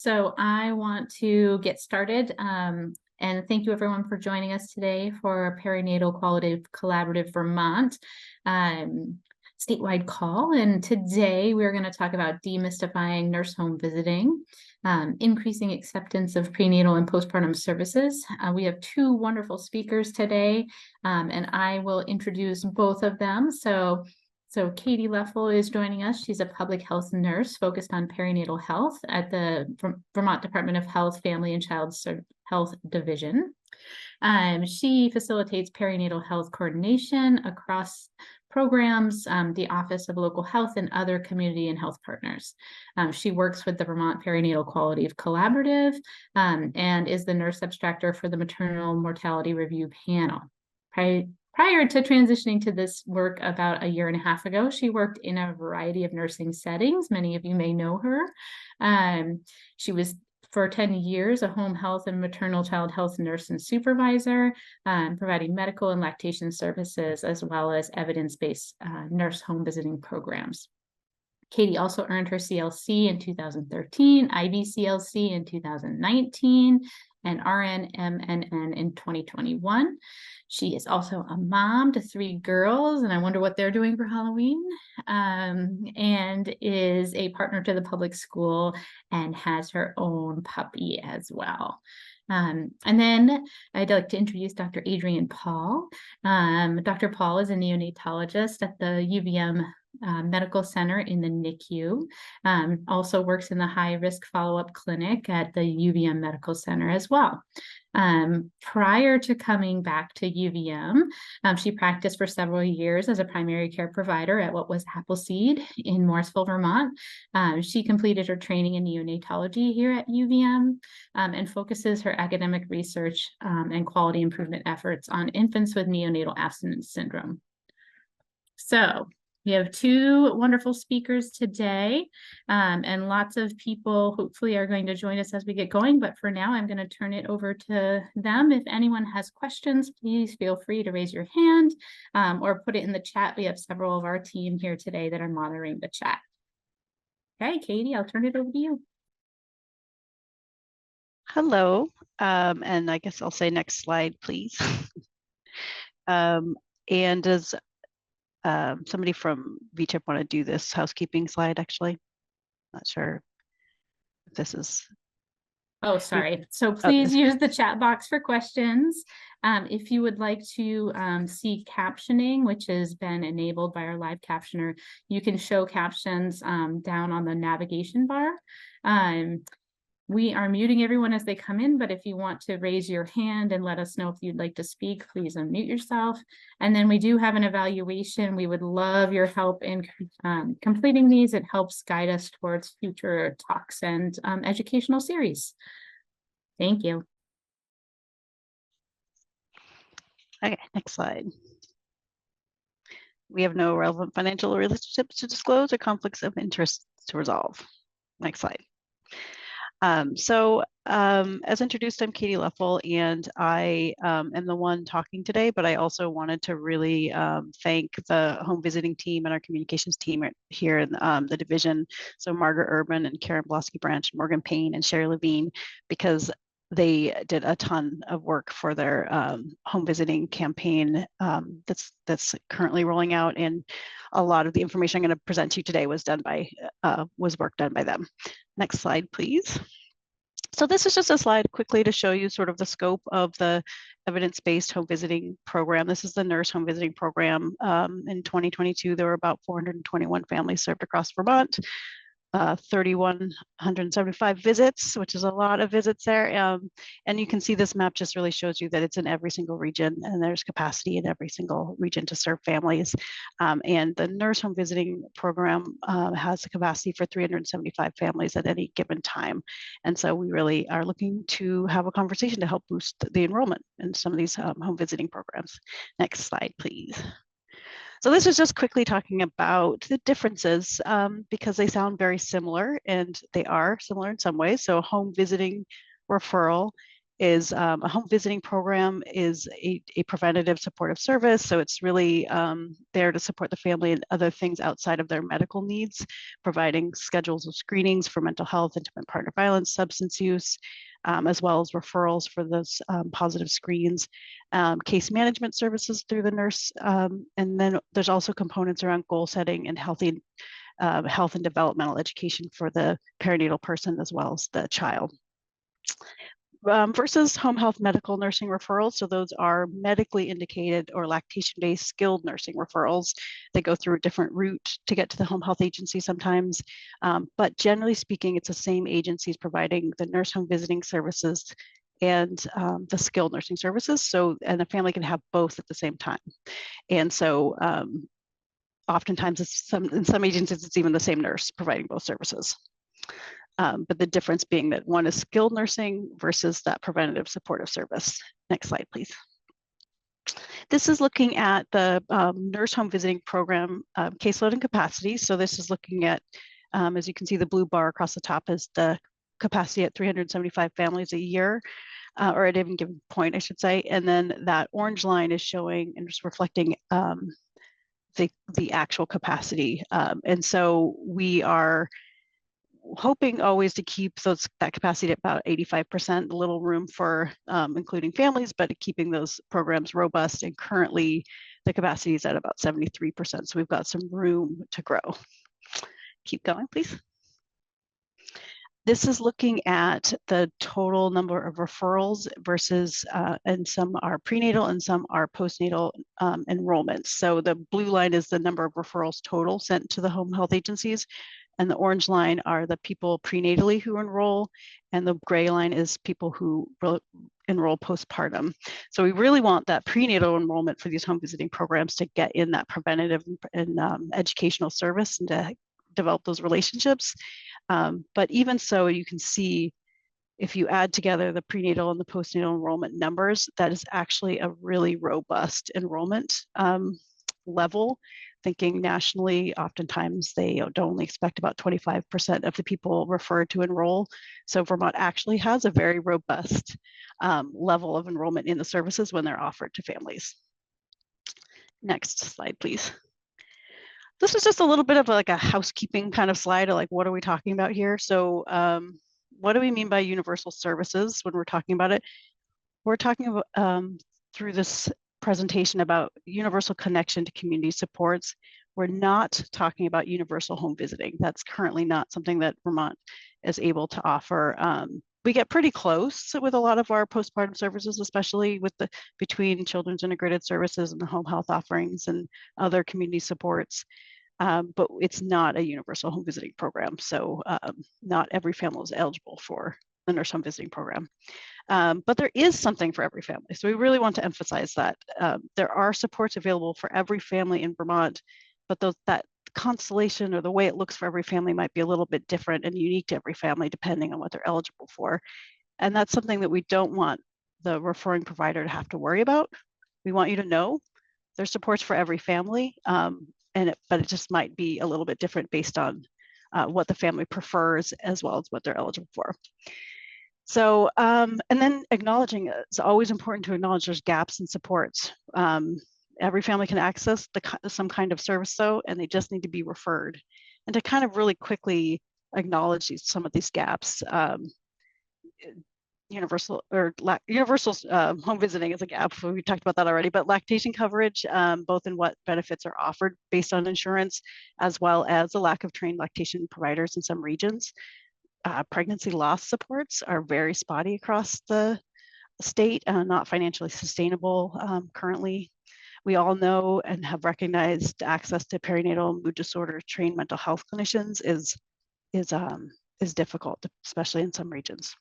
So I want to get started and thank you everyone for joining us today for Perinatal Qualitative Collaborative Vermont statewide call. And today we're going to talk about demystifying nurse home visiting, increasing acceptance of prenatal and postpartum services. We have two wonderful speakers today, and I will introduce both of them. So Katy Leffel is joining us. She's a public health nurse focused on perinatal health at the Vermont Department of Health, Family and Child Health Division. She facilitates perinatal health coordination across programs, the Office of Local Health, and other community and health partners. She works with the Vermont Perinatal Qualitative Collaborative and is the nurse abstractor for the Maternal Mortality Review Panel. Prior to transitioning to this work about a year and a half ago, she worked in a variety of nursing settings. Many of you may know her. She was, for 10 years, a home health and maternal child health nurse and supervisor, providing medical and lactation services, as well as evidence-based nurse home visiting programs. Katy also earned her CLC in 2013, IBCLC in 2019, and RN-MNN in 2021. She is also a mom to 3 girls, and I wonder what they're doing for Halloween, and is a partner to the public school and has her own puppy as well. And then I'd like to introduce Dr. Adrienne Paul. Dr. Paul is a neonatologist at the UVM Medical Center in the NICU, also works in the high-risk follow-up clinic at the UVM Medical Center as well. Prior to coming back to UVM, she practiced for several years as a primary care provider at what was Appleseed in Morrisville, Vermont. She completed her training in neonatology here at UVM and focuses her academic research and quality improvement efforts on infants with neonatal abstinence syndrome. So we have 2 wonderful speakers today, and lots of people hopefully are going to join us as we get going. But for now, I'm going to turn it over to them. If anyone has questions, please feel free to raise your hand or put it in the chat. We have several of our team here today that are monitoring the chat. Okay, Katy, I'll turn it over to you. Hello, and I guess I'll say next slide, please. And does somebody from VCHIP want to do this housekeeping slide, actually? Not sure if this is... Oh, sorry. So please use the chat box for questions. If you would like to see captioning, which has been enabled by our live captioner, you can show captions down on the navigation bar. We are muting everyone as they come in, but if you want to raise your hand and let us know if you'd like to speak, please unmute yourself. And then we do have an evaluation. We would love your help in completing these. It helps guide us towards future talks and educational series. Thank you. Okay, next slide. We have no relevant financial relationships to disclose or conflicts of interest to resolve. Next slide. As introduced, I'm Katy Leffel, and I am the one talking today, but I also wanted to really thank the home visiting team and our communications team here in the division. So Margaret Urban and Karen Blosky-Branch, Morgan Payne and Sherry Levine, because they did a ton of work for their home visiting campaign that's currently rolling out, and a lot of the information I'm going to present to you today was work done by them. Next slide, please. So this is just a slide quickly to show you sort of the scope of the evidence-based home visiting program. This is the nurse home visiting program. In 2022, there were about 421 families served across Vermont. 3,175 visits, which is a lot of visits there. And you can see this map just really shows you that it's in every single region, and there's capacity in every single region to serve families. And the nurse home visiting program has a capacity for 375 families at any given time. And so we really are looking to have a conversation to help boost the enrollment in some of these home visiting programs. Next slide, please. So this is just quickly talking about the differences because they sound very similar, and they are similar in some ways. So home visiting referral is a home visiting program is a preventative supportive service. So it's really there to support the family and other things outside of their medical needs, providing schedules of screenings for mental health, intimate partner violence, substance use, as well as referrals for those positive screens, case management services through the nurse. And then there's also components around goal setting and health and developmental education for the perinatal person as well as the child. Versus home health medical nursing referrals. So those are medically indicated or lactation-based skilled nursing referrals. They go through a different route to get to the home health agency sometimes. But generally speaking, it's the same agencies providing the nurse home visiting services and the skilled nursing services. So, and the family can have both at the same time. And so oftentimes in some agencies, it's even the same nurse providing both services. But the difference being that one is skilled nursing versus that preventative supportive service. Next slide, please. This is looking at the nurse home visiting program caseload and capacity. So this is looking at, as you can see, the blue bar across the top is the capacity at 375 families a year, or at any given point, I should say. And then that orange line is showing and just reflecting the actual capacity. And so we are hoping always to keep that capacity at about 85%, a little room for including families, but keeping those programs robust. And currently the capacity is at about 73%. So we've got some room to grow. Keep going, please. This is looking at the total number of referrals versus, and some are prenatal and some are postnatal enrollments. So the blue line is the number of referrals total sent to the home health agencies. And the orange line are the people prenatally who enroll, and the gray line is people who enroll postpartum. So we really want that prenatal enrollment for these home visiting programs to get in that preventative and educational service and to develop those relationships. But even so, you can see if you add together the prenatal and the postnatal enrollment numbers, that is actually a really robust enrollment level. Thinking nationally, oftentimes they don't only expect about 25% of the people referred to enroll. So Vermont actually has a very robust level of enrollment in the services when they're offered to families. Next slide, please. This is just a little bit of like a housekeeping kind of slide of like, what are we talking about here? So what do we mean by universal services when we're talking about it? We're talking about through this presentation about universal connection to community supports. We're not talking about universal home visiting. That's currently not something that Vermont is able to offer. We get pretty close with a lot of our postpartum services, especially with between children's integrated services and the home health offerings and other community supports. But it's not a universal home visiting program. So not every family is eligible for the nurse home visiting program. But there is something for every family. So we really want to emphasize that. There are supports available for every family in Vermont, but that constellation or the way it looks for every family might be a little bit different and unique to every family depending on what they're eligible for. And that's something that we don't want the referring provider to have to worry about. We want you to know there's supports for every family, but it just might be a little bit different based on what the family prefers as well as what they're eligible for. So, and then acknowledging it's always important to acknowledge there's gaps in supports. Every family can access some kind of service though, and they just need to be referred. And to kind of really quickly acknowledge some of these gaps, universal home visiting is a gap. We talked about that already, but lactation coverage, both in what benefits are offered based on insurance, as well as the lack of trained lactation providers in some regions. Pregnancy loss supports are very spotty across the state, not financially sustainable currently. We all know and have recognized access to perinatal mood disorder trained mental health clinicians is difficult, especially in some regions.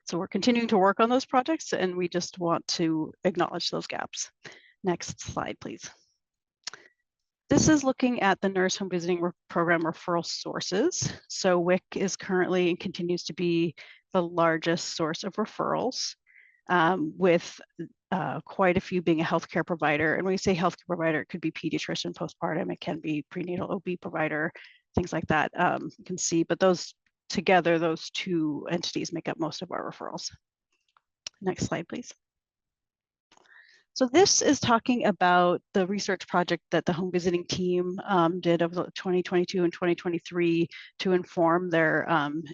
So we're continuing to work on those projects, and we just want to acknowledge those gaps. Next slide, please. This is looking at the nurse home visiting program referral sources. So WIC is currently and continues to be the largest source of referrals, with quite a few being a healthcare provider. And when we say healthcare provider, it could be pediatrician postpartum, it can be prenatal OB provider, things like that. You can see, but those together, those two entities make up most of our referrals. Next slide, please. So this is talking about the research project that the home visiting team did of 2022 and 2023 to inform their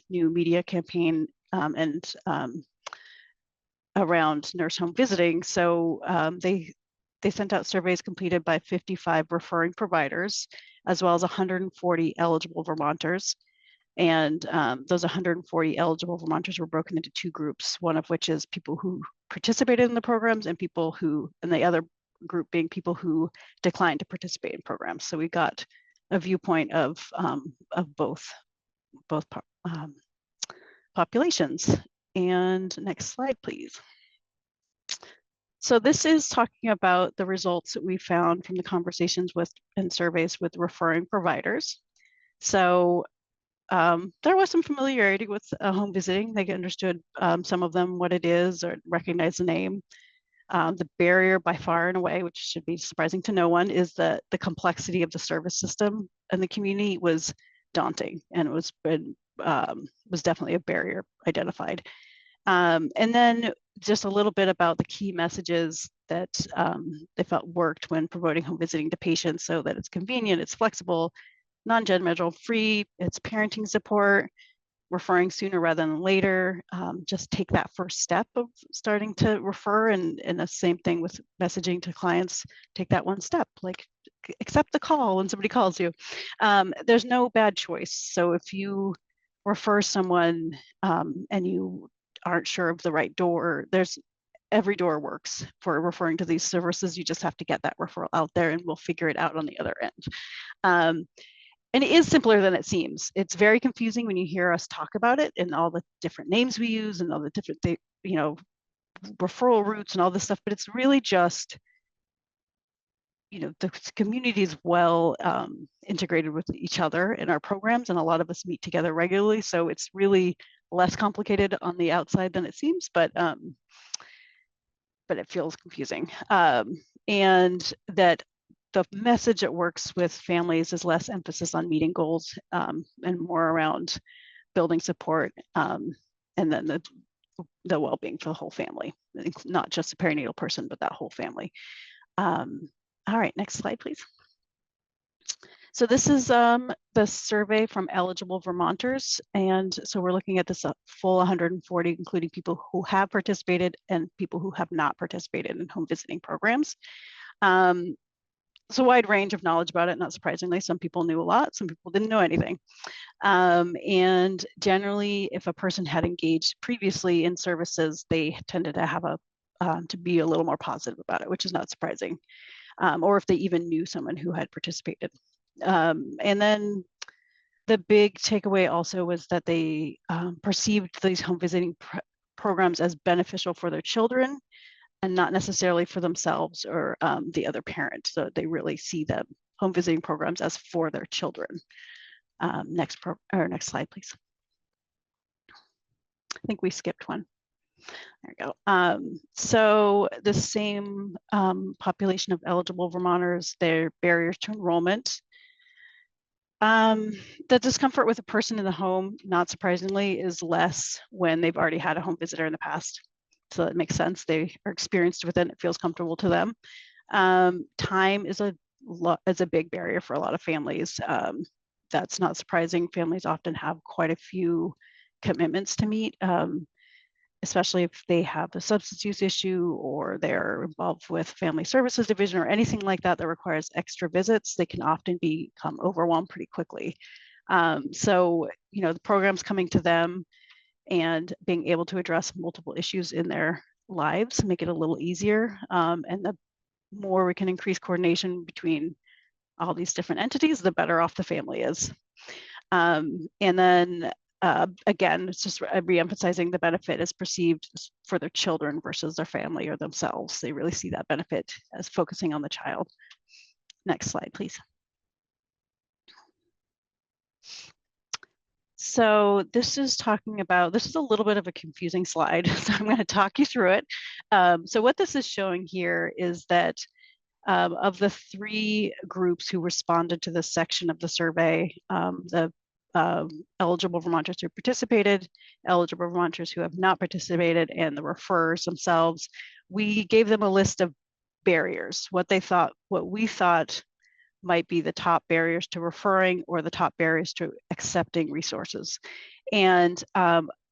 new media campaign and around nurse home visiting. So they sent out surveys completed by 55 referring providers, as well as 140 eligible Vermonters. And those 140 eligible Vermonters were broken into two groups, one of which is people who participated in the programs and people who, and the other group being people who declined to participate in programs. So we got a viewpoint of both populations. And next slide, please. So this is talking about the results that we found from the conversations with and surveys with referring providers. So there was some familiarity with home visiting. They understood some of them what it is or recognize the name. The barrier by far and away, which should be surprising to no one, is that the complexity of the service system and the community was daunting, and it was definitely a barrier identified. And then just a little bit about the key messages that they felt worked when promoting home visiting to patients, so that it's convenient, it's flexible, non-judgmental, free, it's parenting support, referring sooner rather than later. Just take that first step of starting to refer, and the same thing with messaging to clients. Take that one step, like accept the call when somebody calls you. There's no bad choice. So if you refer someone and you aren't sure of the right door, every door works for referring to these services. You just have to get that referral out there, and we'll figure it out on the other end. And it is simpler than it seems. It's very confusing when you hear us talk about it and all the different names we use and all the different, referral routes and all this stuff, but it's really just, the community is well integrated with each other in our programs, and a lot of us meet together regularly. So it's really less complicated on the outside than it seems, but it feels confusing. And that the message that works with families is less emphasis on meeting goals and more around building support, and then the well-being for the whole family, not just the perinatal person, but that whole family. All right, next slide, please. So this is the survey from eligible Vermonters. And so we're looking at this full 140, including people who have participated and people who have not participated in home visiting programs. It's a wide range of knowledge about it, not surprisingly. Some people knew a lot, some people didn't know anything. And generally, if a person had engaged previously in services, they tended to have to be a little more positive about it, which is not surprising. Or if they even knew someone who had participated. And then the big takeaway also was that they perceived these home visiting programs as beneficial for their children and not necessarily for themselves or the other parent. So they really see the home visiting programs as for their children. Next slide, please. I think we skipped one. There we go. So the same population of eligible Vermonters, their barriers to enrollment. The discomfort with a person in the home, not surprisingly, is less when they've already had a home visitor in the past. So it makes sense. They are experienced with it. It feels comfortable to them. Time is a big barrier for a lot of families. That's not surprising. Families often have quite a few commitments to meet, especially if they have a substance use issue or they're involved with family services division or anything like that that requires extra visits. They can often become overwhelmed pretty quickly. So, the program's coming to them and being able to address multiple issues in their lives, make it a little easier. And the more we can increase coordination between all these different entities, the better off the family is. And then again, it's just re-emphasizing the benefit is perceived for their children versus their family or themselves. They really see that benefit as focusing on the child. Next slide, please. So this is a little bit of a confusing slide, so I'm going to talk you through it. So what this is showing here is that of the 3 groups who responded to this section of the survey, the eligible Vermonters who participated, eligible Vermonters who have not participated, and the referrers themselves. We gave them a list of barriers, what we thought might be the top barriers to referring or the top barriers to accepting resources. And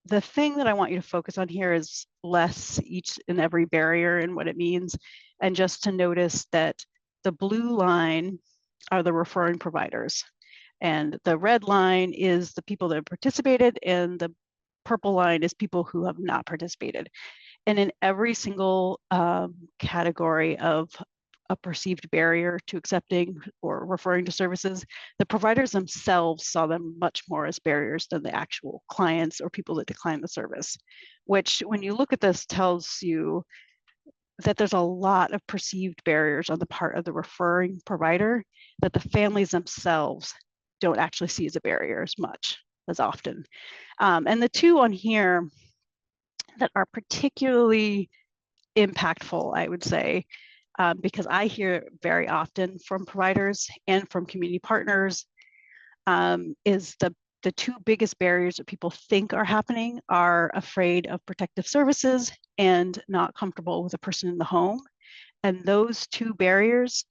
the thing that I want you to focus on here is less each and every barrier and what it means, and just to notice that the blue line are the referring providers, and the red line is the people that have participated, and the purple line is people who have not participated. And in every single category of a perceived barrier to accepting or referring to services, the providers themselves saw them much more as barriers than the actual clients or people that decline the service, which when you look at this tells you that there's a lot of perceived barriers on the part of the referring provider that the families themselves don't actually see as a barrier as often. And the two on here that are particularly impactful, I would say, because I hear very often from providers and from community partners, is the two biggest barriers that people think are happening are afraid of protective services and not comfortable with a person in the home. And those two barriers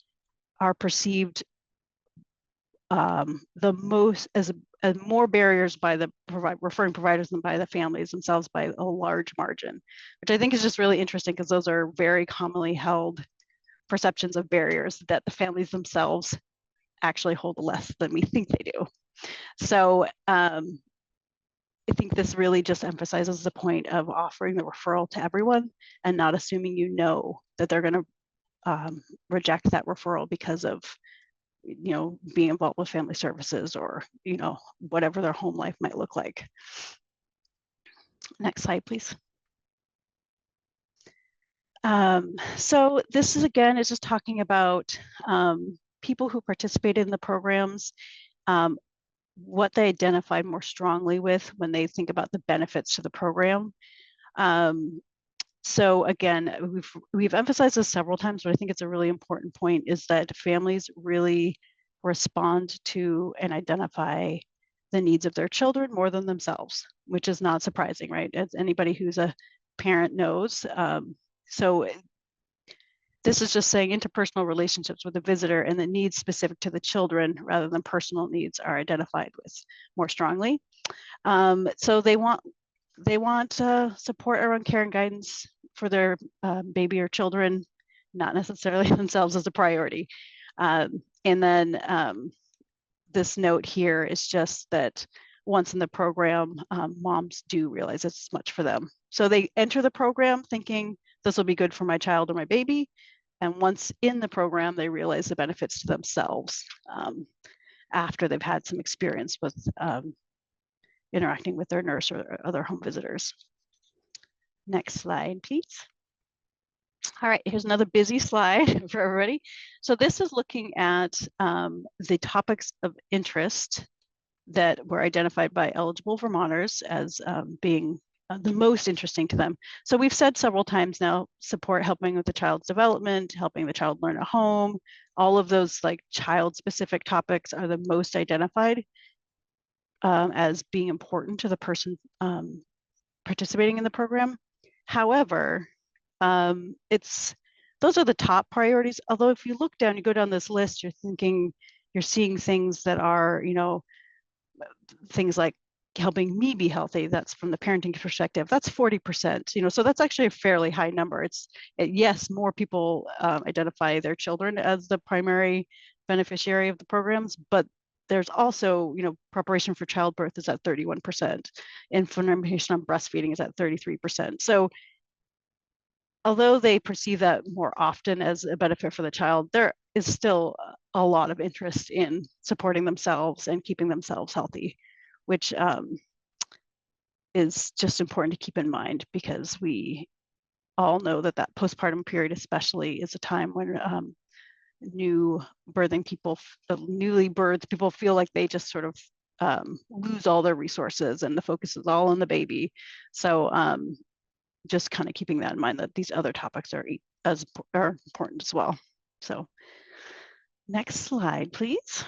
are perceived the most as more barriers by the referring providers than by the families themselves by a large margin, which I think is just really interesting because those are very commonly held perceptions of barriers that the families themselves actually hold less than we think they do. So I think this really just emphasizes the point of offering the referral to everyone and not assuming that they're going to reject that referral because of being involved with family services or whatever their home life might look like. Next slide, please. So this is just talking about people who participated in the programs, what they identified more strongly with when they think about the benefits to the program. So again, we've emphasized this several times, but I think it's a really important point, is that families really respond to and identify the needs of their children more than themselves, which is not surprising, right? As anybody who's a parent knows. So this is just saying interpersonal relationships with the visitor and the needs specific to the children rather than personal needs are identified with more strongly. So they want support around care and guidance for their baby or children, not necessarily themselves as a priority. And then this note here is just that once in the program, moms do realize it's much for them. So they enter the program thinking this will be good for my child or my baby. And once in the program, they realize the benefits to themselves after they've had some experience with interacting with their nurse or other home visitors. Next slide, please. All right, here's another busy slide for everybody. So this is looking at the topics of interest that were identified by eligible Vermonters as being the most interesting to them. So we've said several times now, support helping with the child's development, helping the child learn at home, all of those like child-specific topics are the most identified as being important to the person participating in the program. However, those are the top priorities. Although if you look down, you go down this list, you're seeing things that are, things like helping me be healthy. That's from the parenting perspective. That's 40%. So that's actually a fairly high number. Yes, more people identify their children as the primary beneficiary of the programs, but there's also, preparation for childbirth is at 31%. Information on breastfeeding is at 33%. So although they perceive that more often as a benefit for the child, there is still a lot of interest in supporting themselves and keeping themselves healthy, which is just important to keep in mind because we all know that postpartum period especially is a time when newly birthed people feel like they just sort of lose all their resources and the focus is all on the baby. So just kind of keeping that in mind that these other topics are important as well. So next slide, please.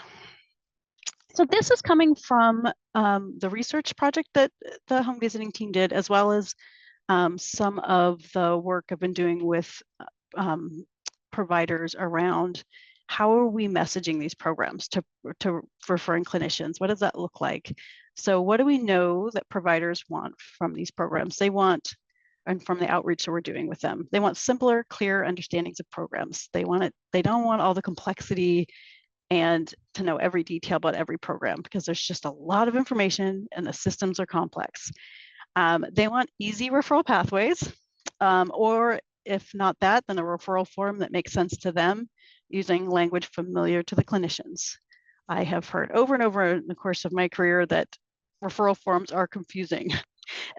So this is coming from the research project that the home visiting team did, as well as some of the work I've been doing with providers around how are we messaging these programs to referring clinicians? What does that look like? So what do we know that providers want from these programs? They want, and from the outreach that we're doing with them, they want simpler, clear understandings of programs. They want it, they don't want all the complexity and to know every detail about every program, because there's just a lot of information and the systems are complex. They want easy referral pathways, or if not that, then a referral form that makes sense to them using language familiar to the clinicians. I have heard over and over in the course of my career that referral forms are confusing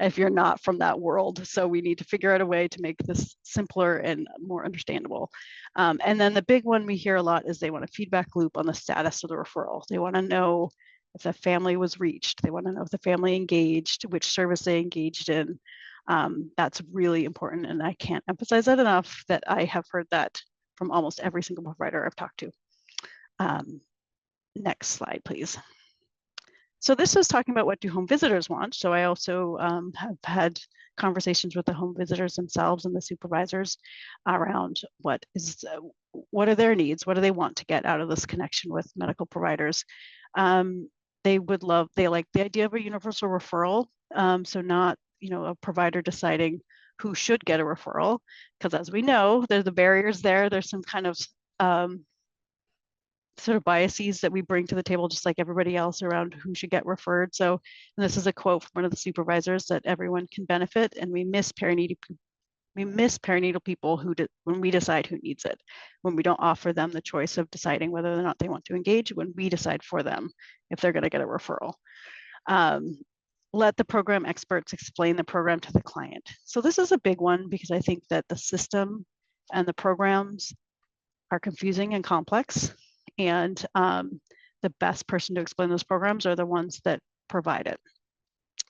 if you're not from that world. So we need to figure out a way to make this simpler and more understandable. And then the big one we hear a lot is they want a feedback loop on the status of the referral. They want to know if the family was reached. They want to know if the family engaged, which service they engaged in. That's really important. And I can't emphasize that enough, that I have heard that from almost every single provider I've talked to. Next slide, please. So this is talking about what do home visitors want. So I also have had conversations with the home visitors themselves and the supervisors around what are their needs? What do they want to get out of this connection with medical providers? They like the idea of a universal referral. So not, a provider deciding who should get a referral, because as we know, there's the barriers there. There's some kind of sort of biases that we bring to the table, just like everybody else, around who should get referred. So this is a quote from one of the supervisors, that everyone can benefit, and we miss perinatal people when we decide who needs it, when we don't offer them the choice of deciding whether or not they want to engage, when we decide for them if they're going to get a referral. Let the program experts explain the program to the client. So this is a big one, because I think that the system and the programs are confusing and complex, and the best person to explain those programs are the ones that provide it.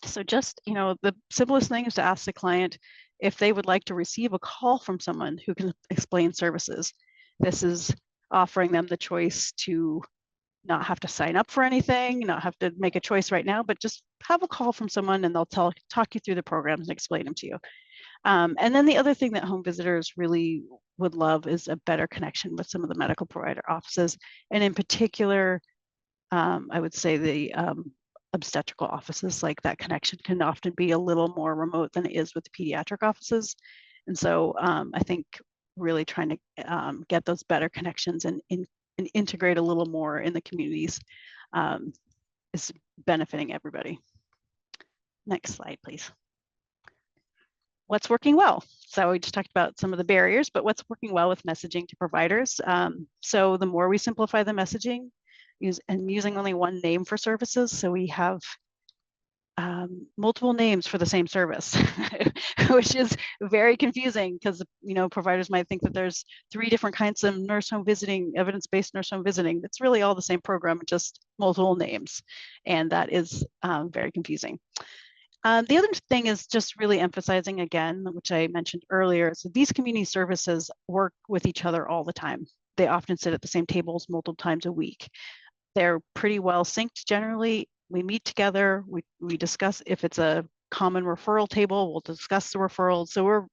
So just, the simplest thing is to ask the client if they would like to receive a call from someone who can explain services. This is offering them the choice to not have to sign up for anything, not have to make a choice right now, but just have a call from someone and they'll talk you through the programs and explain them to you. And then the other thing that home visitors really would love is a better connection with some of the medical provider offices. And in particular, I would say the obstetrical offices, like that connection can often be a little more remote than it is with the pediatric offices. And so I think really trying to get those better connections and integrate a little more in the communities is benefiting everybody. Next slide, please. What's working well? So we just talked about some of the barriers, but what's working well with messaging to providers? So the more we simplify the messaging, using only one name for services. So we have multiple names for the same service, which is very confusing, because providers might think that there's 3 different kinds of nurse home visiting, evidence-based nurse home visiting. It's really all the same program, just multiple names, and that is very confusing. The other thing is just really emphasizing again, which I mentioned earlier, so these community services work with each other all the time. They often sit at the same tables multiple times a week. They're pretty well synced generally. We meet together, we discuss if it's a common referral table, we'll discuss the referrals. So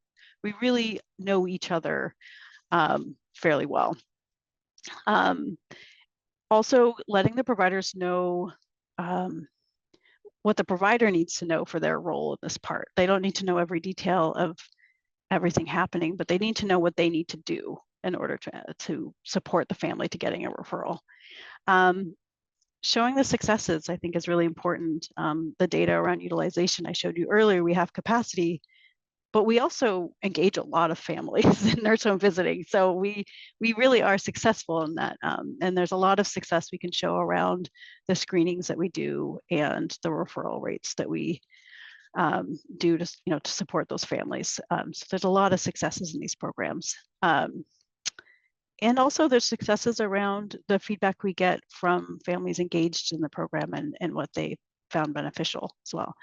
we really know each other fairly well. Also letting the providers know what the provider needs to know for their role in this part. They don't need to know every detail of everything happening, but they need to know what they need to do in order to support the family to getting a referral. Showing the successes, I think, is really important. The data around utilization I showed you earlier, we have capacity, but we also engage a lot of families in nurse home visiting. So we really are successful in that. And there's a lot of success we can show around the screenings that we do and the referral rates that we do to support those families. So there's a lot of successes in these programs. And also there's successes around the feedback we get from families engaged in the program and what they found beneficial as well.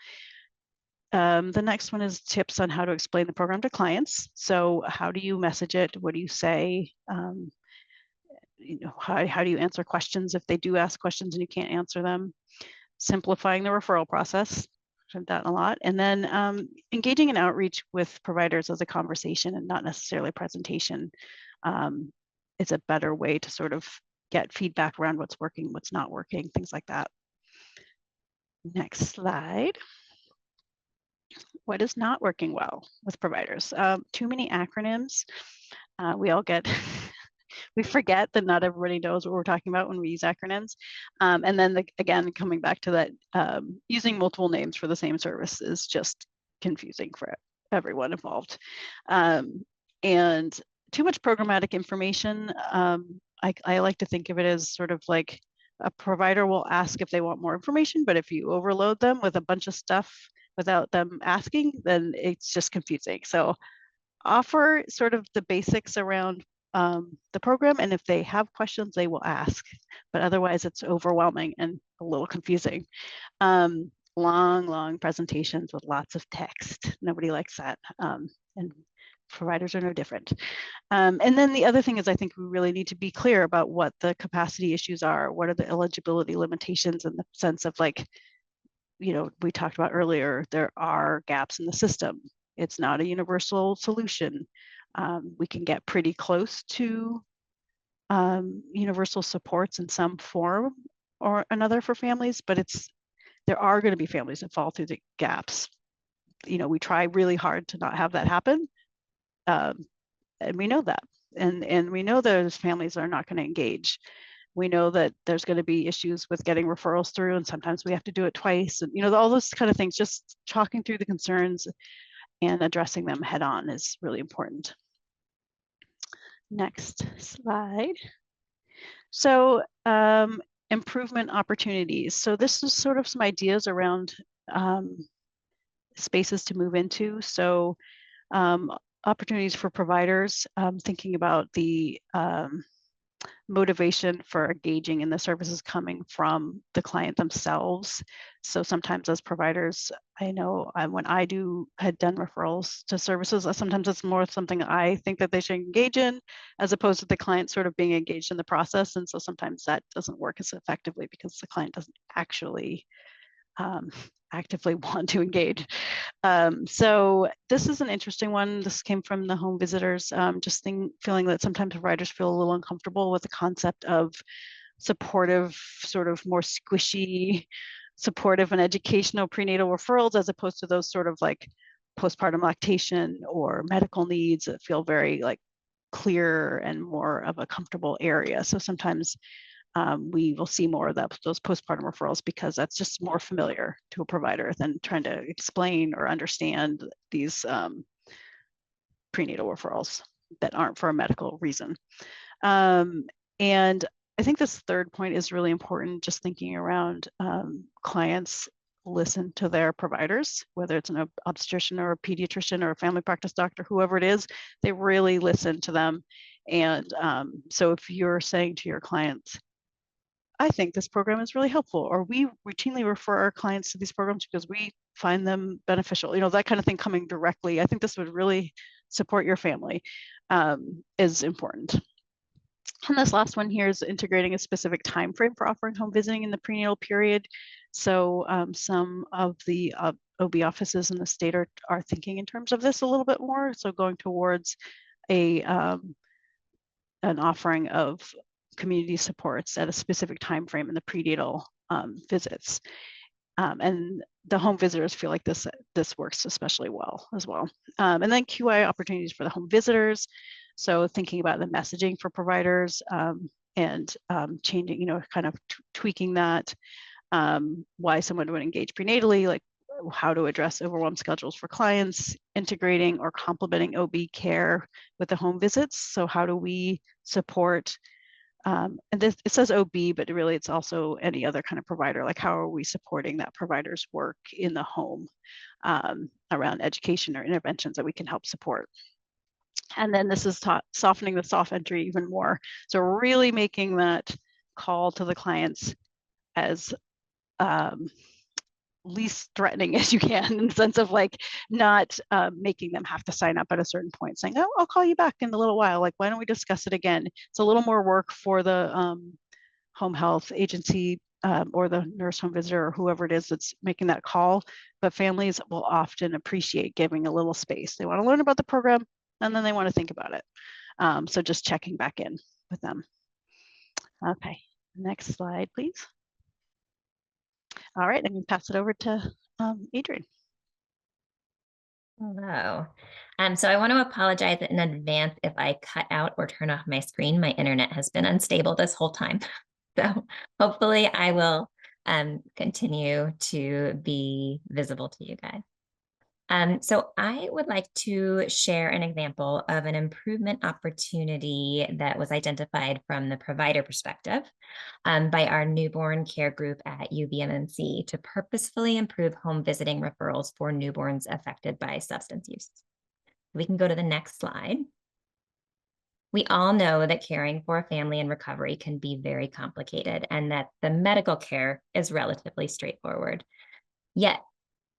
The next one is tips on how to explain the program to clients. So how do you message it? What do you say? how do you answer questions if they do ask questions and you can't answer them? Simplifying the referral process, I've done a lot. And then engaging in outreach with providers as a conversation and not necessarily a presentation is a better way to sort of get feedback around what's working, what's not working, things like that. Next slide. What is not working well with providers? Too many acronyms. We all get, we forget that not everybody knows what we're talking about when we use acronyms. And then again, coming back to that, using multiple names for the same service is just confusing for everyone involved. And too much programmatic information. I like to think of it as sort of like a provider will ask if they want more information, but if you overload them with a bunch of stuff without them asking, then it's just confusing. So offer sort of the basics around the program, and if they have questions, they will ask, but otherwise it's overwhelming and a little confusing. Long presentations with lots of text. Nobody likes that, and providers are no different. And then the other thing is I think we really need to be clear about what the capacity issues are, what are the eligibility limitations in the sense of like, we talked about earlier, there are gaps in the system. It's not a universal solution. We can get pretty close to universal supports in some form or another for families, but there are going to be families that fall through the gaps. We try really hard to not have that happen. And we know that. And we know those families are not going to engage. We know that there's going to be issues with getting referrals through, and sometimes we have to do it twice. And, all those kind of things, just talking through the concerns and addressing them head on is really important. Next slide. So improvement opportunities. So this is sort of some ideas around spaces to move into. So opportunities for providers, thinking about the motivation for engaging in the services coming from the client themselves. So sometimes as providers, I know when I had done referrals to services, sometimes it's more something I think that they should engage in, as opposed to the client sort of being engaged in the process. And so sometimes that doesn't work as effectively because the client doesn't actually actively want to engage. So this is an interesting one. This came from the home visitors, feeling that sometimes providers feel a little uncomfortable with the concept of supportive, sort of more squishy, supportive and educational prenatal referrals, as opposed to those sort of like postpartum lactation or medical needs that feel very like clear and more of a comfortable area. So sometimes we will see more of those postpartum referrals because that's just more familiar to a provider than trying to explain or understand these prenatal referrals that aren't for a medical reason. And I think this third point is really important, just thinking around clients listen to their providers, whether it's an obstetrician or a pediatrician or a family practice doctor, whoever it is, they really listen to them. And so if you're saying to your clients, I think this program is really helpful, or we routinely refer our clients to these programs because we find them beneficial, that kind of thing coming directly. I think this would really support your family is important. And this last one here is integrating a specific time frame for offering home visiting in the prenatal period. So some of the OB offices in the state are thinking in terms of this a little bit more. So going towards an offering of community supports at a specific time frame in the prenatal visits. And the home visitors feel like this works especially well as well. And then QI opportunities for the home visitors. So thinking about the messaging for providers and changing, kind of tweaking that, why someone would engage prenatally, like how to address overwhelmed schedules for clients, integrating or complementing OB care with the home visits. So how do we support and this, it says OB, but really it's also any other kind of provider, like how are we supporting that provider's work in the home around education or interventions that we can help support. And then this is softening the soft entry even more. So really making that call to the clients as least threatening as you can, in the sense of like not making them have to sign up at a certain point, saying, oh, I'll call you back in a little while. Like, why don't we discuss it again? It's a little more work for the home health agency or the nurse home visitor or whoever it is that's making that call. But families will often appreciate giving a little space. They want to learn about the program and then they want to think about it. So just checking back in with them. Okay, next slide, please. All right, I'm going to pass it over to Adrienne. Hello. So I want to apologize in advance if I cut out or turn off my screen. My internet has been unstable this whole time. So hopefully I will continue to be visible to you guys. So I would like to share an example of an improvement opportunity that was identified from the provider perspective by our newborn care group at UVMMC to purposefully improve home visiting referrals for newborns affected by substance use. We can go to the next slide. We all know that caring for a family in recovery can be very complicated and that the medical care is relatively straightforward. Yet,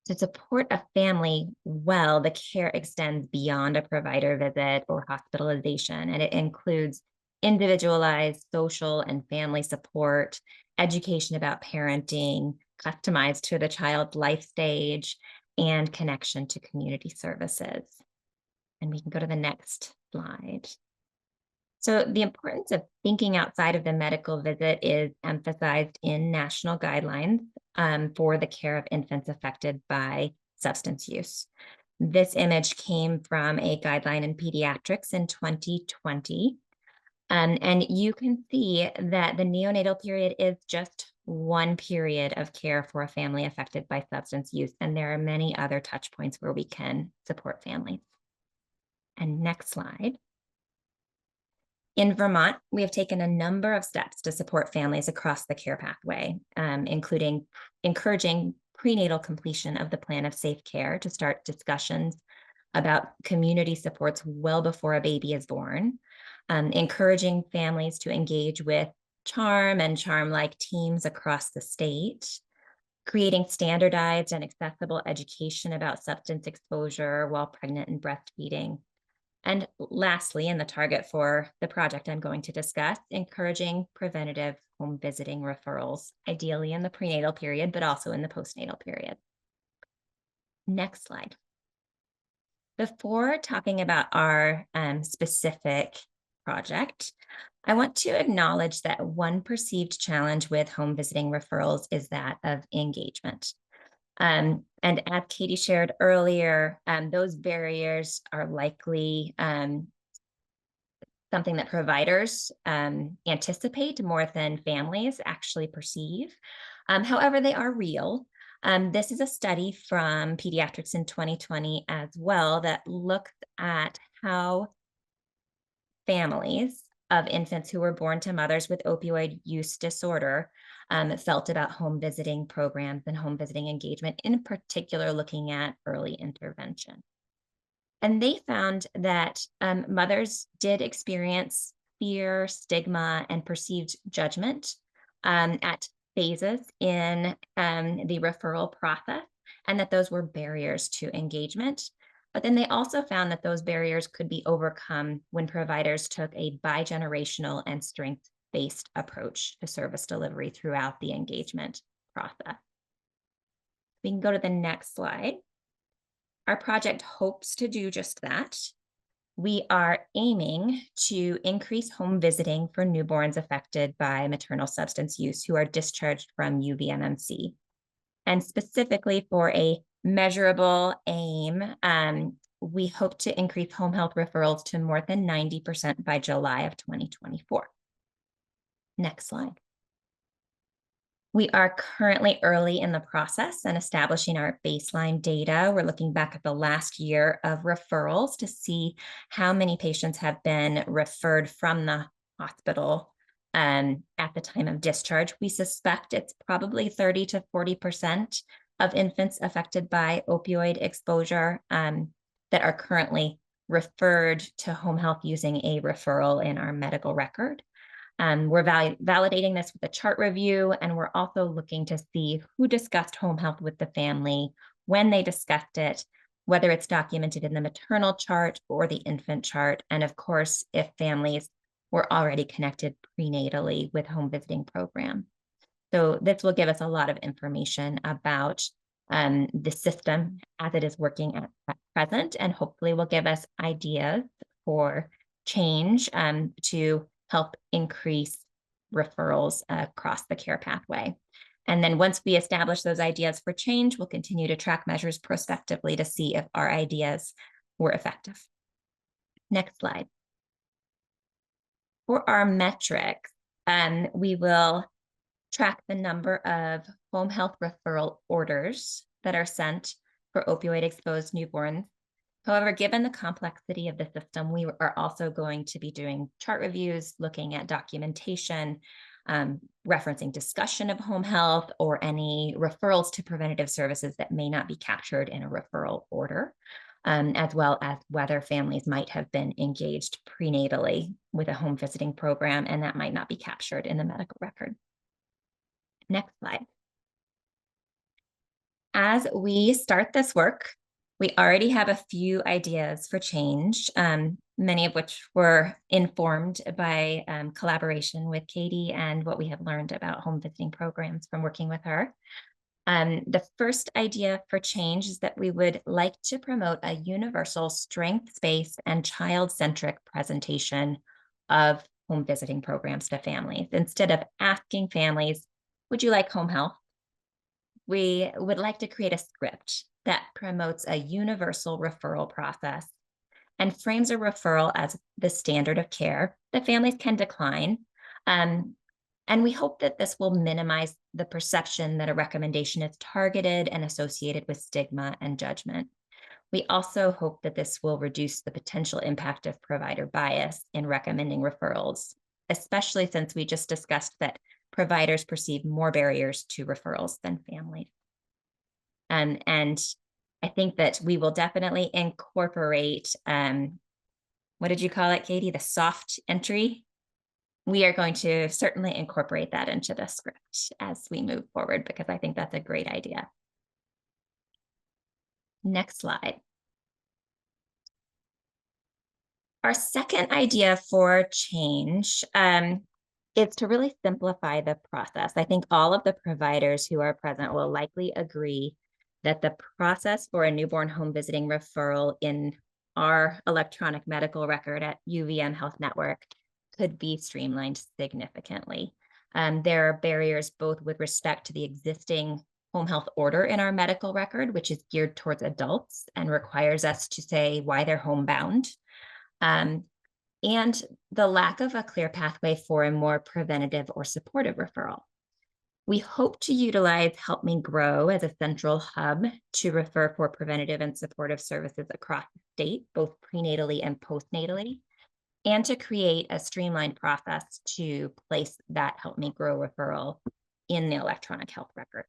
to support a family well, the care extends beyond a provider visit or hospitalization, and it includes individualized social and family support, education about parenting, customized to the child's life stage, and connection to community services. And we can go to the next slide. So the importance of thinking outside of the medical visit is emphasized in national guidelines for the care of infants affected by substance use. This image came from a guideline in pediatrics in 2020. And you can see that the neonatal period is just one period of care for a family affected by substance use. And there are many other touch points where we can support families. And next slide. In Vermont, we have taken a number of steps to support families across the care pathway, including encouraging prenatal completion of the plan of safe care to start discussions about community supports well before a baby is born, encouraging families to engage with CHARM and CHARM-like teams across the state, creating standardized and accessible education about substance exposure while pregnant and breastfeeding. And lastly, and the target for the project I'm going to discuss, encouraging preventative home visiting referrals, ideally in the prenatal period, but also in the postnatal period. Next slide. Before talking about our specific project, I want to acknowledge that one perceived challenge with home visiting referrals is that of engagement. And as Katy shared earlier, those barriers are likely something that providers anticipate more than families actually perceive. However, they are real. This is a study from Pediatrics in 2020 as well that looked at how families of infants who were born to mothers with opioid use disorder felt about home visiting programs and home visiting engagement, in particular looking at early intervention. And they found that mothers did experience fear, stigma, and perceived judgment at phases in the referral process, and that those were barriers to engagement. But then they also found that those barriers could be overcome when providers took a bi-generational and strength-based approach to service delivery throughout the engagement process. We can go to the next slide. Our project hopes to do just that. We are aiming to increase home visiting for newborns affected by maternal substance use who are discharged from UVMMC. And specifically for a measurable aim, we hope to increase home health referrals to more than 90% by July of 2024. Next slide. We are currently early in the process and establishing our baseline data. We're looking back at the last year of referrals to see how many patients have been referred from the hospital at the time of discharge. We suspect it's probably 30 to 40% of infants affected by opioid exposure that are currently referred to home health using a referral in our medical record. We're validating this with a chart review, and we're also looking to see who discussed home health with the family, when they discussed it, whether it's documented in the maternal chart or the infant chart, and of course, if families were already connected prenatally with home visiting program. So this will give us a lot of information about the system as it is working at present, and hopefully will give us ideas for change to help increase referrals across the care pathway. And then once we establish those ideas for change, we'll continue to track measures prospectively to see if our ideas were effective. Next slide. For our metrics, we will track the number of home health referral orders that are sent for opioid-exposed newborns. However, given the complexity of the system, we are also going to be doing chart reviews, looking at documentation, referencing discussion of home health, or any referrals to preventative services that may not be captured in a referral order, as well as whether families might have been engaged prenatally with a home visiting program, and that might not be captured in the medical record. Next slide. As we start this work, we already have a few ideas for change, many of which were informed by collaboration with Katy and what we have learned about home visiting programs from working with her. The first idea for change is that we would like to promote a universal strengths-based and child-centric presentation of home visiting programs to families. Instead of asking families, would you like home health? We would like to create a script that promotes a universal referral process and frames a referral as the standard of care that families can decline. And we hope that this will minimize the perception that a recommendation is targeted and associated with stigma and judgment. We also hope that this will reduce the potential impact of provider bias in recommending referrals, especially since we just discussed that providers perceive more barriers to referrals than families. And I think that we will definitely incorporate, what did you call it, Katy? The soft entry. We are going to certainly incorporate that into the script as we move forward, because I think that's a great idea. Next slide. Our second idea for change is to really simplify the process. I think all of the providers who are present will likely agree that the process for a newborn home visiting referral in our electronic medical record at UVM Health Network could be streamlined significantly. There are barriers both with respect to the existing home health order in our medical record, which is geared towards adults and requires us to say why they're homebound, and the lack of a clear pathway for a more preventative or supportive referral. We hope to utilize Help Me Grow as a central hub to refer for preventative and supportive services across the state, both prenatally and postnatally, and to create a streamlined process to place that Help Me Grow referral in the electronic health record.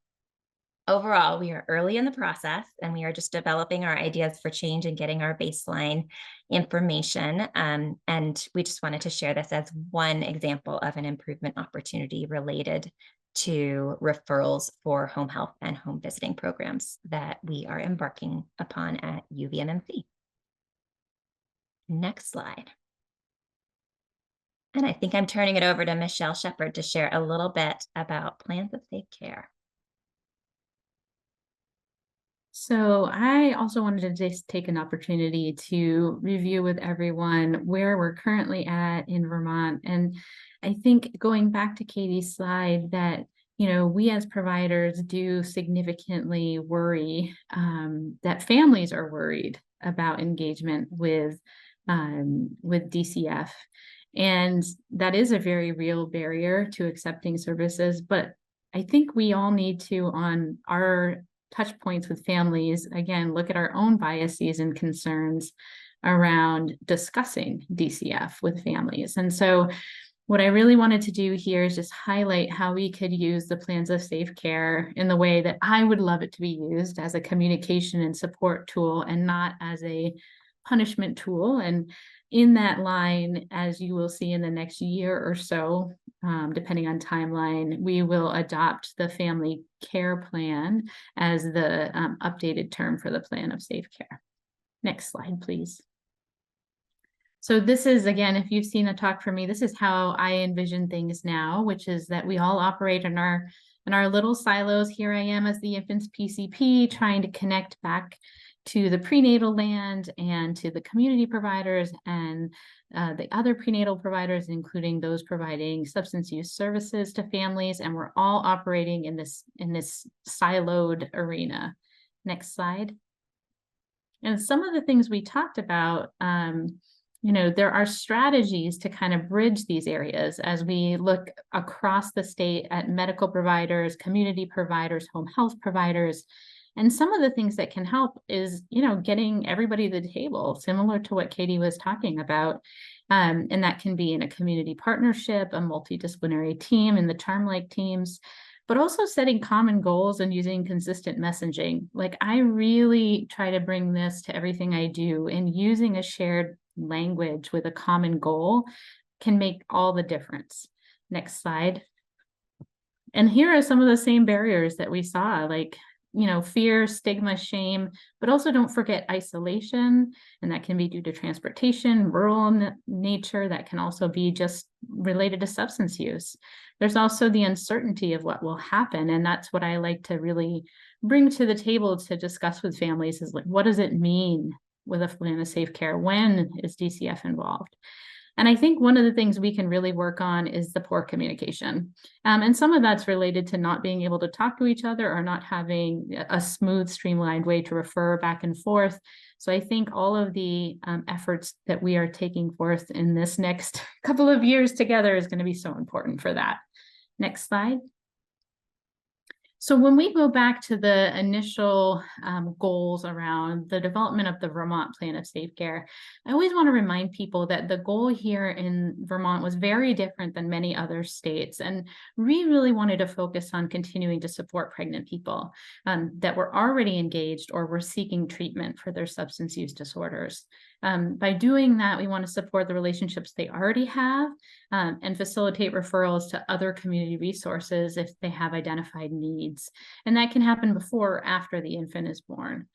Overall, we are early in the process, and we are just developing our ideas for change and getting our baseline information. And we just wanted to share this as one example of an improvement opportunity related to referrals for home health and home visiting programs that we are embarking upon at UVMMC. Next slide. And I think I'm turning it over to Michelle Shepard to share a little bit about plans of safe care. So I also wanted to just take an opportunity to review with everyone where we're currently at in Vermont. And I think going back to Katy's slide that, we as providers do significantly worry that families are worried about engagement with DCF. And that is a very real barrier to accepting services. But I think we all need to, on our touch points with families, again, look at our own biases and concerns around discussing DCF with families. And so what I really wanted to do here is just highlight how we could use the plans of safe care in the way that I would love it to be used, as a communication and support tool and not as a punishment tool. And in that line, as you will see in the next year or so, depending on timeline, we will adopt the family care plan as the updated term for the plan of safe care. Next slide, please. So this is, again, if you've seen a talk from me, this is how I envision things now, which is that we all operate in our little silos. Here I am as the infant's PCP, trying to connect back to the prenatal land and to the community providers and the other prenatal providers, including those providing substance use services to families. And we're all operating in this siloed arena. Next slide. And some of the things we talked about, there are strategies to kind of bridge these areas as we look across the state at medical providers, community providers, home health providers. And some of the things that can help is, getting everybody to the table, similar to what Katy was talking about. And that can be in a community partnership, a multidisciplinary team, in the charm-like teams, but also setting common goals and using consistent messaging. Like, I really try to bring this to everything I do, and using a shared language with a common goal can make all the difference. Next slide. And here are some of the same barriers that we saw, like, fear, stigma, shame, but also don't forget isolation. And that can be due to transportation, rural nature. That can also be just related to substance use. There's also the uncertainty of what will happen. And that's what I like to really bring to the table to discuss with families, is like, what does it mean with a plan of safe care? When is DCF involved? And I think one of the things we can really work on is the poor communication. And some of that's related to not being able to talk to each other, or not having a smooth, streamlined way to refer back and forth. So I think all of the efforts that we are taking forth in this next couple of years together is going to be so important for that. Next slide. So when we go back to the initial goals around the development of the Vermont Plan of Safe Care, I always want to remind people that the goal here in Vermont was very different than many other states. And we really wanted to focus on continuing to support pregnant people that were already engaged or were seeking treatment for their substance use disorders. By doing that, we want to support the relationships they already have and facilitate referrals to other community resources if they have identified needs. And that can happen before or after the infant is born.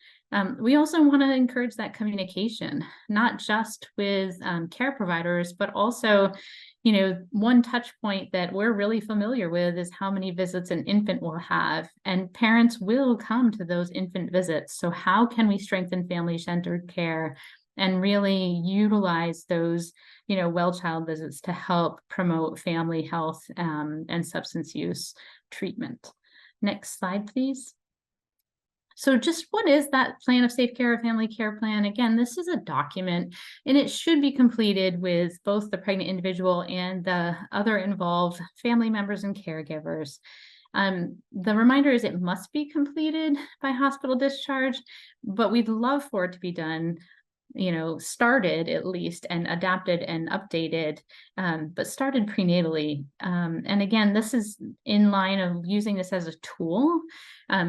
We also want to encourage that communication, not just with care providers, but also, one touch point that we're really familiar with is how many visits an infant will have, and parents will come to those infant visits. So how can we strengthen family-centered care and really utilize those, well child visits to help promote family health and substance use treatment? Next slide, please. So just what is that plan of safe care or family care plan? Again, this is a document, and it should be completed with both the pregnant individual and the other involved family members and caregivers. The reminder is it must be completed by hospital discharge, but we'd love for it to be done, started at least and adapted and updated, but started prenatally. And again, this is in line of using this as a tool.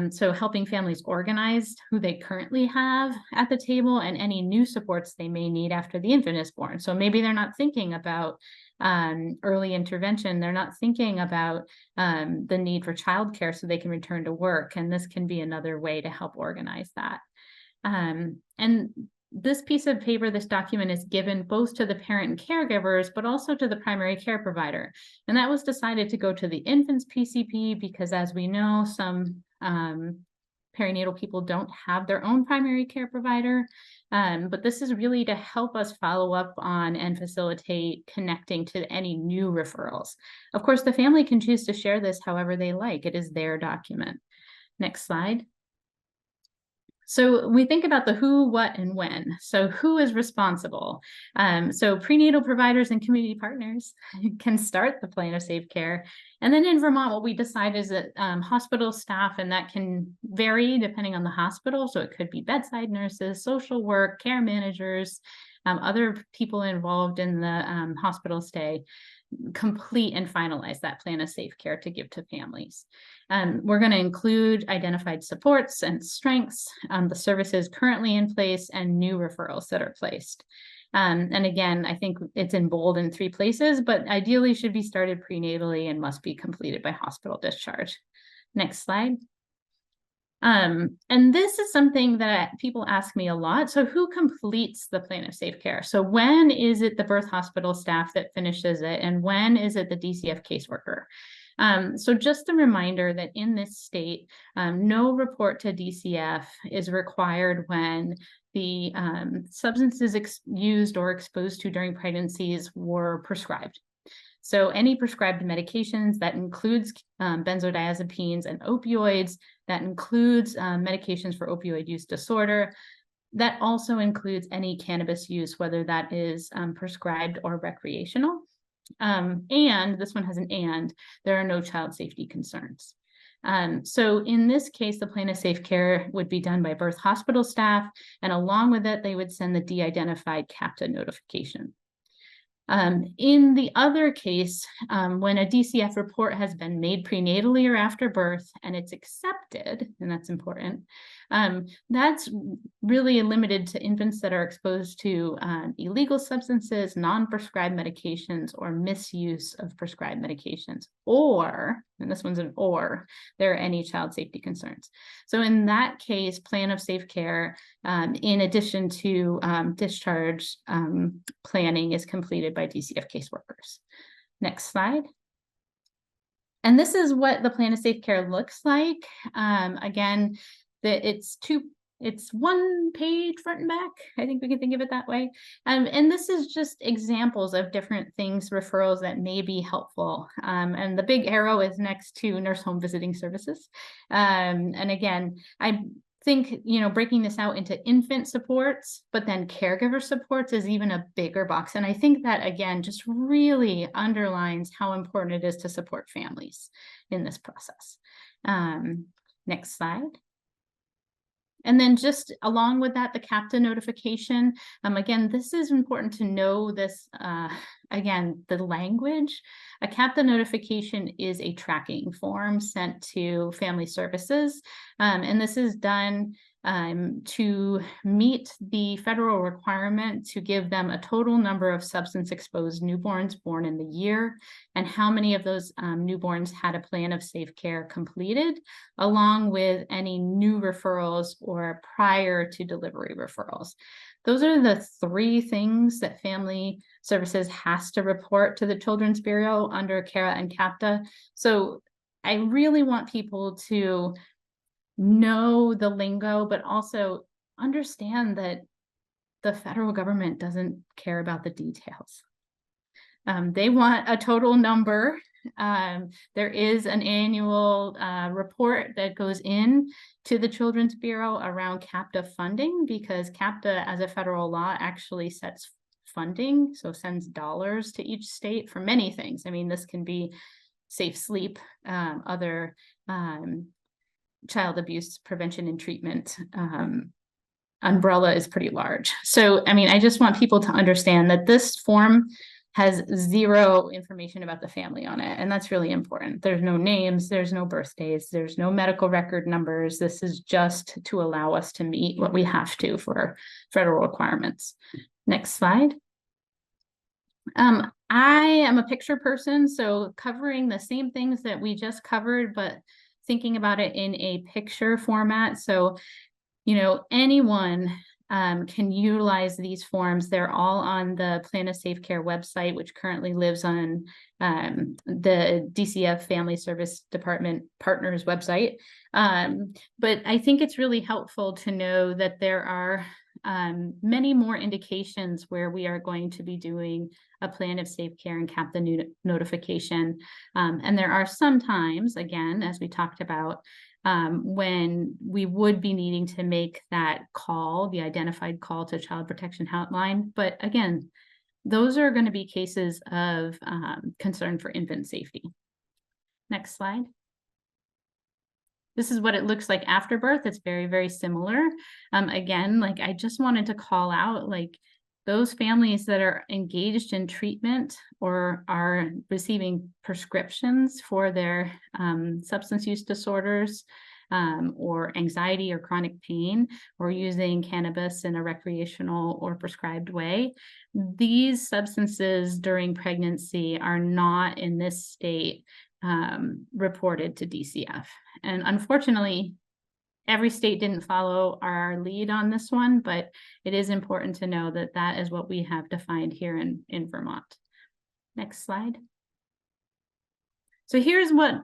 So helping families organize who they currently have at the table and any new supports they may need after the infant is born. So maybe they're not thinking about early intervention. They're not thinking about the need for childcare so they can return to work. And this can be another way to help organize that. And this piece of paper, this document, is given both to the parent and caregivers, but also to the primary care provider. And that was decided to go to the infant's PCP because, as we know, some perinatal people don't have their own primary care provider. But this is really to help us follow up on and facilitate connecting to any new referrals. Of course, the family can choose to share this however they like. It is their document. Next slide. So we think about the who, what, and when. So who is responsible? So prenatal providers and community partners can start the plan of safe care. And then in Vermont, what we decide is that hospital staff, and that can vary depending on the hospital. So it could be bedside nurses, social work, care managers, other people involved in the hospital stay, complete and finalize that plan of safe care to give to families. We're going to include identified supports and strengths, the services currently in place, and new referrals that are placed. And again, I think it's in bold in 3 places, but ideally should be started prenatally and must be completed by hospital discharge. Next slide. And this is something that people ask me a lot. So who completes the plan of safe care? So when is it the birth hospital staff that finishes it? And when is it the DCF caseworker? So just a reminder that in this state, no report to DCF is required when the substances used or exposed to during pregnancies were prescribed. So any prescribed medications, that includes benzodiazepines and opioids, that includes medications for opioid use disorder, that also includes any cannabis use, whether that is prescribed or recreational. And this one has an and, there are no child safety concerns. So in this case, the plan of safe care would be done by birth hospital staff, and along with it, they would send the de-identified CAPTA notification. In the other case, when a DCF report has been made prenatally or after birth and it's accepted, and that's important, that's really limited to infants that are exposed to illegal substances, non-prescribed medications, or misuse of prescribed medications, or, and this one's an or, there are any child safety concerns. So in that case, plan of safe care, in addition to discharge planning, is completed by DCF caseworkers. Next slide. And this is what the plan of safe care looks like. Again, it's 1 page front and back. I think we can think of it that way. And this is just examples of different things, referrals that may be helpful. And the big arrow is next to nurse home visiting services. And again, I think, breaking this out into infant supports, but then caregiver supports is even a bigger box. And I think that, again, just really underlines how important it is to support families in this process. Next slide. And then just along with that, the CAPTA notification. Again, this is important to know this, again, the language. A CAPTA notification is a tracking form sent to family services. And this is done to meet the federal requirement to give them a total number of substance exposed newborns born in the year, and how many of those newborns had a plan of safe care completed, along with any new referrals or prior to delivery referrals. Those are the 3 things that family services has to report to the Children's Bureau under CARA and CAPTA. So I really want people to know the lingo, but also understand that the federal government doesn't care about the details. They want a total number. There is an annual report that goes in to the Children's Bureau around CAPTA funding, because CAPTA, as a federal law, actually sets funding, so sends dollars to each state for many things. I mean, this can be safe sleep, other child abuse prevention and treatment. Umbrella is pretty large. So, I mean, I just want people to understand that this form has 0 information about the family on it. And that's really important. There's no names, there's no birthdays, there's no medical record numbers. This is just to allow us to meet what we have to for federal requirements. Next slide. I am a picture person, so covering the same things that we just covered, but thinking about it in a picture format. So, anyone can utilize these forms. They're all on the Plan of Safe Care website, which currently lives on the DCF Family Service Department Partners website. But I think it's really helpful to know that there are many more indications where we are going to be doing a plan of safe care and CAPTA notification. And there are some times, again, as we talked about, when we would be needing to make that call, the identified call to Child Protection Hotline. But again, those are going to be cases of concern for infant safety. Next slide. This is what it looks like after birth. It's very, very similar. Again, I just wanted to call out, those families that are engaged in treatment or are receiving prescriptions for their substance use disorders, or anxiety or chronic pain, or using cannabis in a recreational or prescribed way. These substances during pregnancy are not in this state reported to DCF. And unfortunately, every state didn't follow our lead on this one, but it is important to know that that is what we have defined here in Vermont. Next slide. So here's what,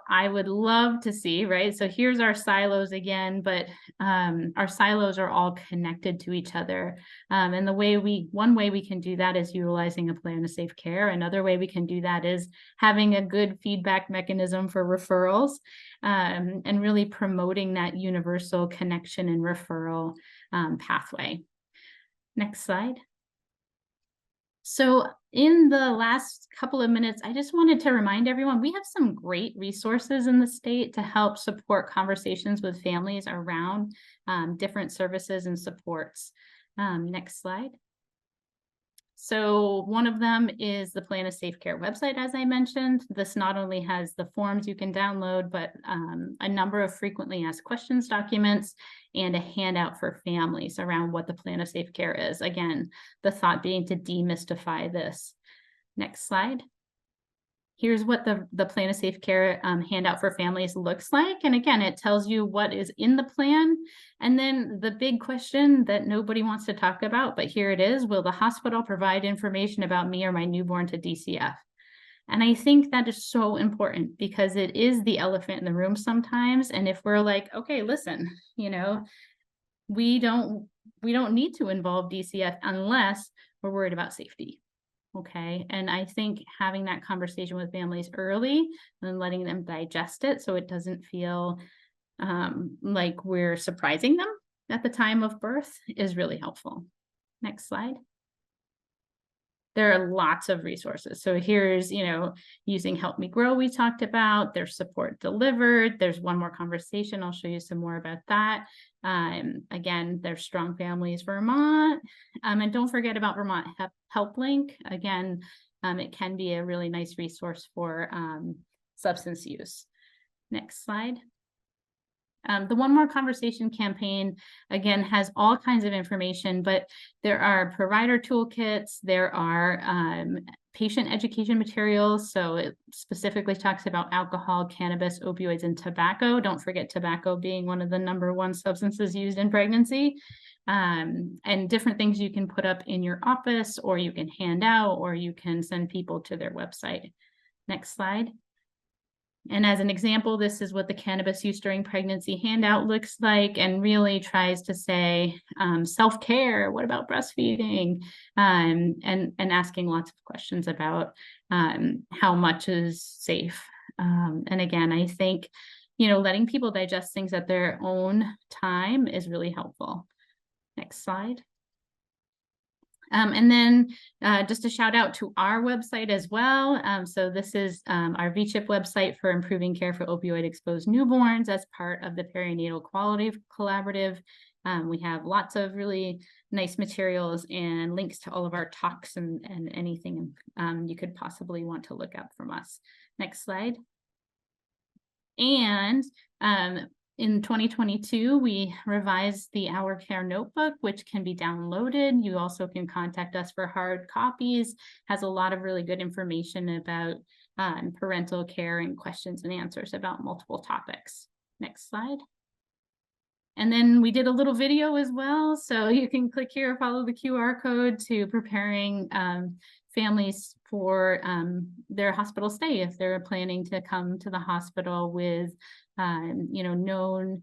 I would love to see, right? So here's our silos again, but our silos are all connected to each other. And one way we can do that is utilizing a plan of safe care. Another way we can do that is having a good feedback mechanism for referrals, and really promoting that universal connection and referral pathway. Next slide. So in the last couple of minutes, I just wanted to remind everyone, we have some great resources in the state to help support conversations with families around different services and supports. Next slide. So one of them is the Plan of Safe Care website, as I mentioned. This not only has the forms you can download, but a number of frequently asked questions documents and a handout for families around what the Plan of Safe Care is. Again, the thought being to demystify this. Next slide. Here's what the Plan of Safe Care handout for families looks like. And again, it tells you what is in the plan. And then the big question that nobody wants to talk about, but here it is: will the hospital provide information about me or my newborn to DCF? And I think that is so important, because it is the elephant in the room sometimes. And if we're like, okay, listen, we don't need to involve DCF unless we're worried about safety. Okay. And I think having that conversation with families early and letting them digest it so it doesn't feel like we're surprising them at the time of birth is really helpful. Next slide. There are lots of resources. So here's, using Help Me Grow we talked about. There's Support Delivered. There's one more conversation. I'll show you some more about that. Again, there's Strong Families Vermont. And don't forget about Vermont Help Link. Again, it can be a really nice resource for substance use. Next slide. The One More Conversation campaign, again, has all kinds of information, but there are provider toolkits, there are patient education materials. So it specifically talks about alcohol, cannabis, opioids, and tobacco. Don't forget tobacco being one of the #1 substances used in pregnancy. And different things you can put up in your office, or you can hand out, or you can send people to their website. Next slide. And as an example, this is what the cannabis use during pregnancy handout looks like, and really tries to say self-care, what about breastfeeding, and asking lots of questions about how much is safe. And again, I think, letting people digest things at their own time is really helpful. Next slide. And then just a shout out to our website as well. So this is our VCHIP website for improving care for opioid exposed newborns as part of the Perinatal Quality Collaborative. We have lots of really nice materials and links to all of our talks and anything you could possibly want to look up from us. Next slide. And in 2022, we revised the Our Care Notebook, which can be downloaded. You also can contact us for hard copies. Has a lot of really good information about parental care and questions and answers about multiple topics. Next slide. And then we did a little video as well. So you can click here, follow the QR code to preparing families for their hospital stay if they're planning to come to the hospital with known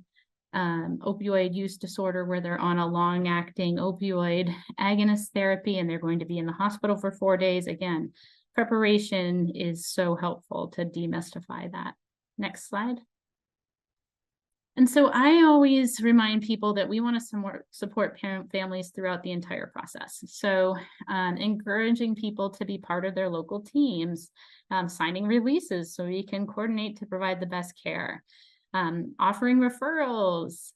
opioid use disorder, where they're on a long-acting opioid agonist therapy and they're going to be in the hospital for 4 days. Again, preparation is so helpful to demystify that. Next slide. And so I always remind people that we want to support parent families throughout the entire process. So encouraging people to be part of their local teams, signing releases so we can coordinate to provide the best care, offering referrals,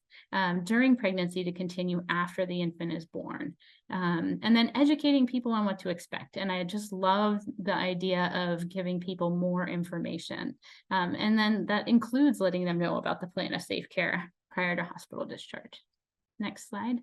during pregnancy to continue after the infant is born. And then educating people on what to expect. And I just love the idea of giving people more information. And then that includes letting them know about the plan of safe care prior to hospital discharge. Next slide.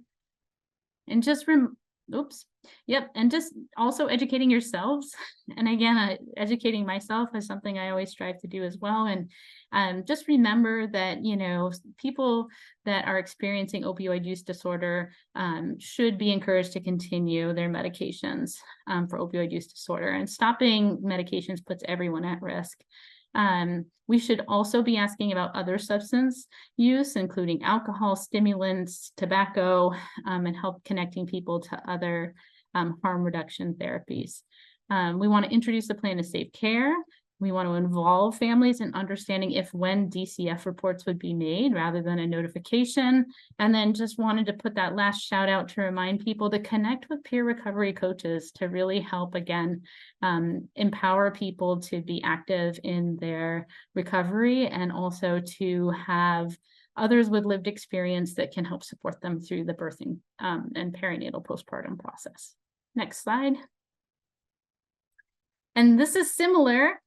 And just and just also educating yourselves. And again, educating myself is something I always strive to do as well. And just remember that, you know, people that are experiencing opioid use disorder should be encouraged to continue their medications for opioid use disorder. And stopping medications puts everyone at risk. We should also be asking about other substance use, including alcohol, stimulants, tobacco, and help connecting people to other harm reduction therapies. We want to introduce the plan of safe care. We want to involve families in understanding if when DCF reports would be made rather than a notification. And then just wanted to put that last shout out to remind people to connect with peer recovery coaches to really help, again, empower people to be active in their recovery and also to have others with lived experience that can help support them through the birthing and perinatal postpartum process. Next slide. And this is similar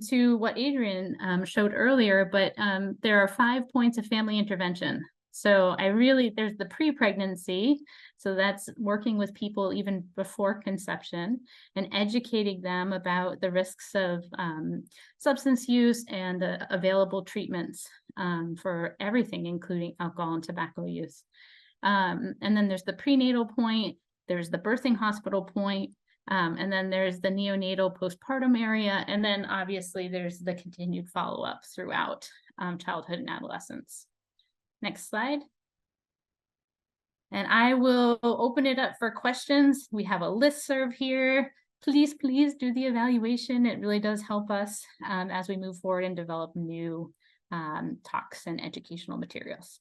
to what Adrian showed earlier, but there are 5 points of family intervention. So there's the pre-pregnancy. So that's working with people even before conception and educating them about the risks of substance use and available treatments for everything, including alcohol and tobacco use. And then there's the prenatal point, there's the birthing hospital point, and then there's the neonatal postpartum area. And then obviously there's the continued follow-up throughout childhood and adolescence. Next slide. And I will open it up for questions. We have a listserv here. Please do the evaluation. It really does help us as we move forward and develop new talks and educational materials.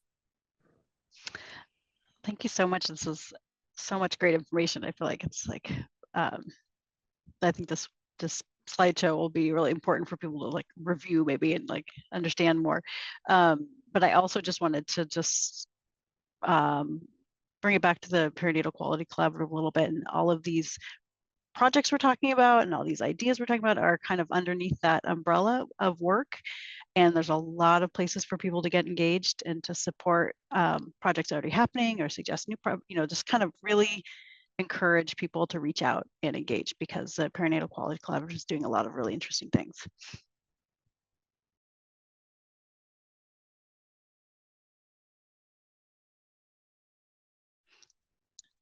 Thank you so much. This is so much great information. I feel like it's like, I think this slideshow will be really important for people to like review maybe and like understand more. But I also just wanted to just bring it back to the Perinatal Quality Collaborative a little bit, and all of these projects we're talking about and all these ideas we're talking about are kind of underneath that umbrella of work. And there's a lot of places for people to get engaged and to support projects already happening or suggest new, just kind of really encourage people to reach out and engage, because the Perinatal Quality Collaborative is doing a lot of really interesting things.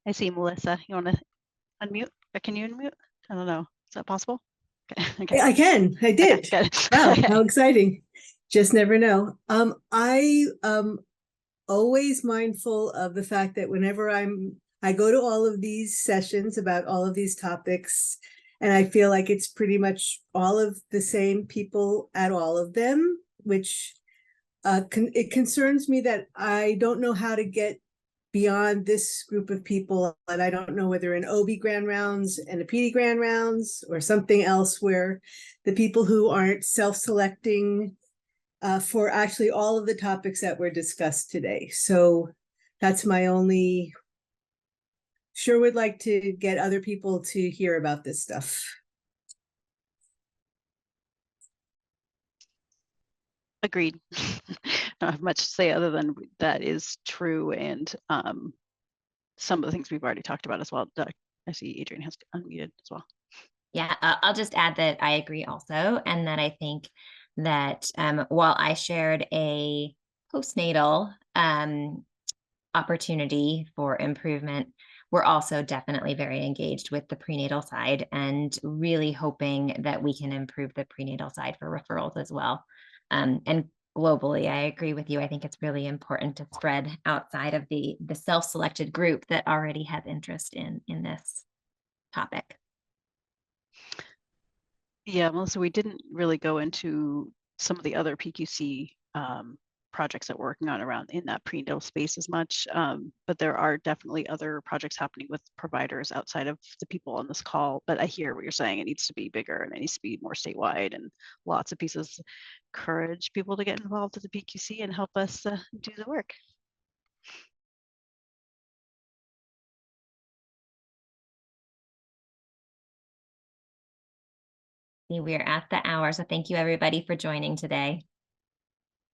I see Melissa. You want to unmute? Or can you unmute? I don't know. Is that possible? Okay. I can. I did. Okay, Wow, okay. how exciting. Just never know. I always mindful of the fact that whenever I go to all of these sessions about all of these topics, and I feel like it's pretty much all of the same people at all of them, which it concerns me that I don't know how to get beyond this group of people, and I don't know whether an OB grand rounds and a PD grand rounds or something else where the people who aren't self-selecting for actually all of the topics that were discussed today. So that's my only, sure would like to get other people to hear about this stuff. Agreed. Don't have much to say other than that is true, and some of the things we've already talked about as well. I see Adrian has unmuted as well. Yeah, I'll just add that I agree also, and that I think that while I shared a postnatal opportunity for improvement, we're also definitely very engaged with the prenatal side and really hoping that we can improve the prenatal side for referrals as well. And globally, I agree with you. I think it's really important to spread outside of the self-selected group that already has interest in this topic. Yeah, Melissa, we didn't really go into some of the other PQC projects that we're working on around in that prenatal space as much, but there are definitely other projects happening with providers outside of the people on this call. But I hear what you're saying. It needs to be bigger and it needs to be more statewide and lots of pieces. Encourage people to get involved with the PQC and help us do the work. See, we're at the hour, so thank you everybody for joining today.